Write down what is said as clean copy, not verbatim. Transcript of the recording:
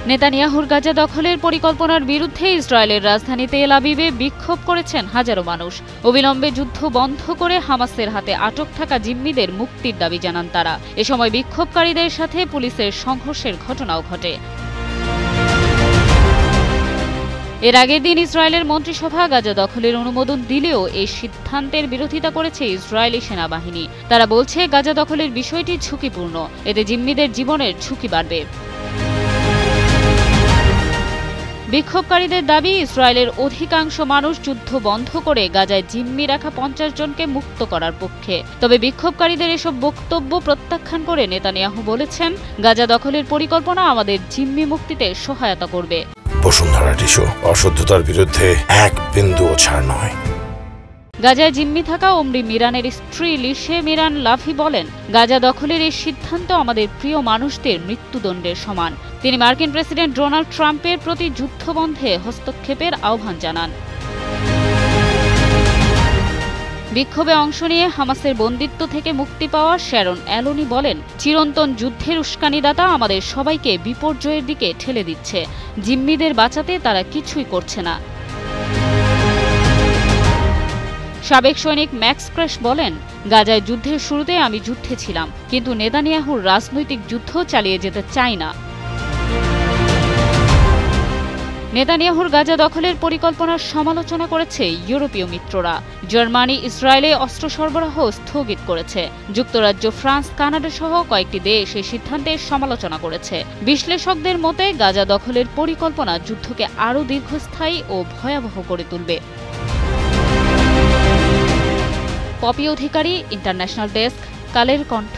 নেতানিয়াহুর গাজা দখলের পরিকল্পনার বিরুদ্ধে ইসরায়েলের রাজধানী তেল আবিবে বিক্ষোভ করেছেন হাজারো মানুষ। অবিলম্বে যুদ্ধ বন্ধ করে হামাসের হাতে আটক থাকা জিম্মিদের মুক্তির দাবি জানান তারা। এ সময় বিক্ষোভকারীদের সাথে পুলিশের সংঘর্ষের ঘটনাও ঘটে। এর আগের দিন ইসরায়েলের মন্ত্রিসভা গাজা দখলের অনুমোদন দিলেও এই সিদ্ধান্তের বিরোধিতা করেছে ইসরায়েলি সেনাবাহিনী। তারা বলছে গাজা দখলের বিষয়টি ঝুঁকিপূর্ণ, এতে জিম্মিদের জীবনের ঝুঁকি বাড়বে। বিক্ষোভকারীদের দাবি, ইসরায়েলের অধিকাংশ মানুষ যুদ্ধ বন্ধ করে গাজায় জিম্মি রাখা 50 জনকে মুক্ত করার পক্ষে। তবে বিক্ষোভকারীদের এসব বক্তব্য প্রত্যাখ্যান করে নেতানিয়াহু বলেছেন, গাজা দখলের পরিকল্পনা আমাদের জিম্মি মুক্তিতে সহায়তা করবে। বসুন্ধরা টিস্যু অশুদ্ধতার বিরুদ্ধে এক বিন্দুও ছাড় নয়। গাজায় জিম্মি থাকা ওমরি মিরানের স্ত্রী লিশে মিরান লাভি বলেন, গাজা দখলের এই সিদ্ধান্ত আমাদের প্রিয় মানুষদের মৃত্যুদণ্ডের সমান। তিনি মার্কিন প্রেসিডেন্ট ডোনাল্ড ট্রাম্পের প্রতি যুদ্ধবন্ধে হস্তক্ষেপের আহ্বান জানান। বিক্ষোভে অংশ নিয়ে হামাসের বন্দিত্ব থেকে মুক্তি পাওয়া শ্যারন অ্যালোনি বলেন, চিরন্তন যুদ্ধের উস্কানিদাতা আমাদের সবাইকে বিপর্যয়ের দিকে ঠেলে দিচ্ছে। জিম্মিদের বাঁচাতে তারা কিছুই করছে না। সাবেক সৈনিক ম্যাক্স ক্র্যাশ বলেন, গাজায় যুদ্ধের শুরুতে আমি যুদ্ধে ছিলাম, কিন্তু নেতানিয়াহুর রাজনৈতিক যুদ্ধ চালিয়ে যেতে চাই না। নেতানিয়াহুর গাজা দখলের পরিকল্পনার সমালোচনা করেছে ইউরোপীয় মিত্ররা। জার্মানি ইসরায়েলে অস্ত্র সরবরাহ স্থগিত করেছে। যুক্তরাজ্য, ফ্রান্স, কানাডা সহ কয়েকটি দেশ এই সিদ্ধান্তের সমালোচনা করেছে। বিশ্লেষকদের মতে গাজা দখলের পরিকল্পনা যুদ্ধকে আরও দীর্ঘস্থায়ী ও ভয়াবহ করে তুলবে। পপি অধিকারী, ইন্টারন্যাশনাল ডেস্ক, কালের কণ্ঠ।